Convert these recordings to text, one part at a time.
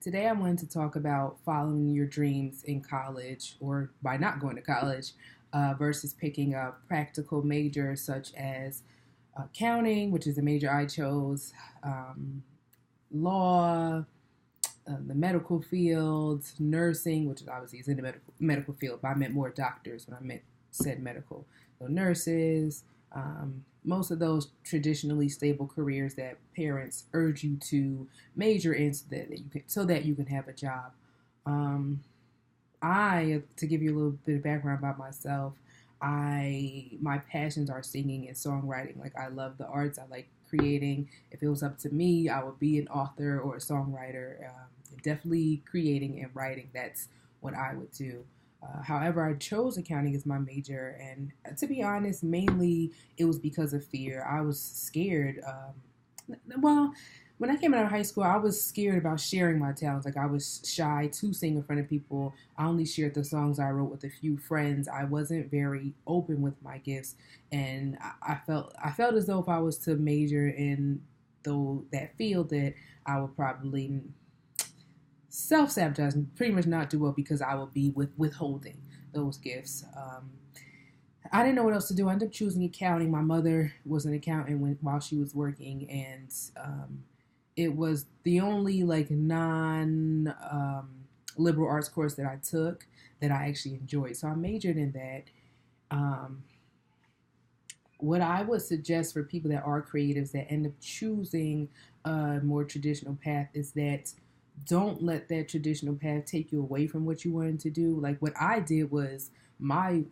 Today I wanted to talk about following your dreams in college or by not going to college versus picking a practical major such as accounting, which is the major I chose, law, the medical field, nursing, which obviously is in the medical field, but I meant more doctors when said medical. So nurses, most of those traditionally stable careers that parents urge you to major in so that you can have a job. Um, to give you a little bit of background about myself, my passions are singing and songwriting. Like I love the arts. I like creating. If it was up to me, I would be an author or a songwriter. Definitely creating and writing. That's what I would do. However, I chose accounting as my major, and to be honest, mainly it was because of fear. I was scared. Well, when I came out of high school, I was scared about sharing my talents. Like I was shy to sing in front of people. I only shared the songs I wrote with a few friends. I wasn't very open with my gifts, and I felt as though if I was to major in that field, that I would probably self-sabotage and pretty much not do well because I would be withholding those gifts. I didn't know what else to do. I ended up choosing accounting. My mother was an accountant while she was working, and it was the only like non liberal arts course that I took that I actually enjoyed. So I majored in that. Um, what I would suggest for people that are creatives that end up choosing a more traditional path is that don't let that traditional path take you away from what you wanted to do. Like what I did was my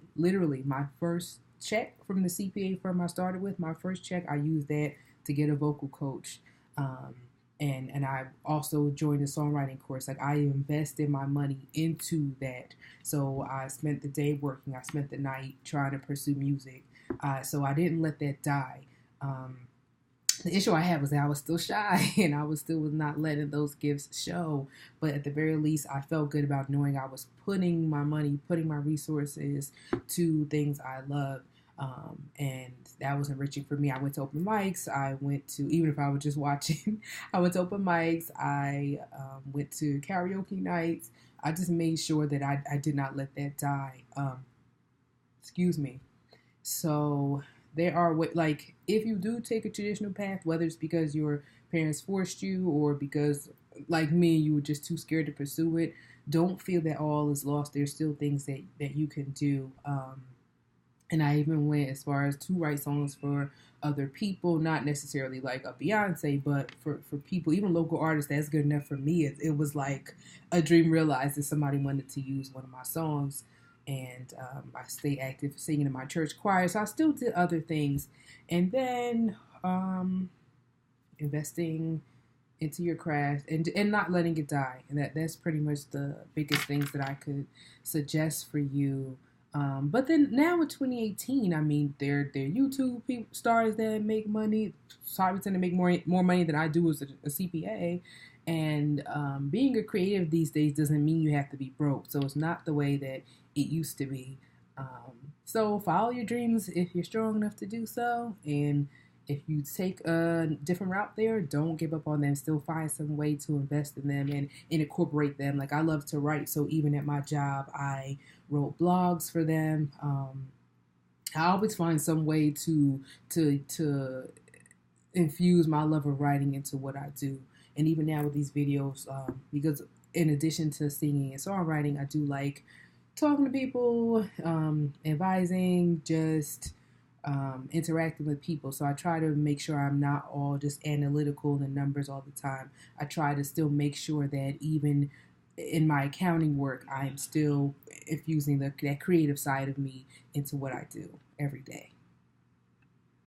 first check from the CPA firm I started with, my first check, I used that to get a vocal coach. Um, and I also joined a songwriting course. Like I invested my money into that. So I spent the day working. I spent the night trying to pursue music. So I didn't let that die. The issue I had was that I was still shy and I was not letting those gifts show. But at the very least, I felt good about knowing I was putting my money, putting my resources to things I love. And that was enriching for me. I went to open mics. I went to, even if I was just watching, I went to open mics. I went to karaoke nights. I just made sure that I did not let that die. Excuse me. So there are like if you do take a traditional path, whether it's because your parents forced you or because like me you were just too scared to pursue it, don't feel that all is lost. There's still things that you can do. And I even went as far as to write songs for other people, not necessarily like a Beyonce, but for people, even local artists. That's good enough for me. It was like a dream realized that somebody wanted to use one of my songs. And I stayed active singing in my church choir. So I still did other things. And then investing into your craft and not letting it die. And that's pretty much the biggest things that I could suggest for you. But then now with 2018, I mean, they're YouTube stars that make money. Probably tend to make more money than I do as a CPA. And being a creative these days doesn't mean you have to be broke. So it's not the way that it used to be. So follow your dreams if you're strong enough to do so. And if you take a different route there, don't give up on them. Still find some way to invest in them and incorporate them. Like I love to write, so even at my job, I wrote blogs for them. I always find some way to infuse my love of writing into what I do. And even now with these videos, because in addition to singing and songwriting, I do like talking to people, advising, just interacting with people. So I try to make sure I'm not all just analytical in the numbers all the time. I try to still make sure that even in my accounting work, I'm still infusing that creative side of me into what I do every day.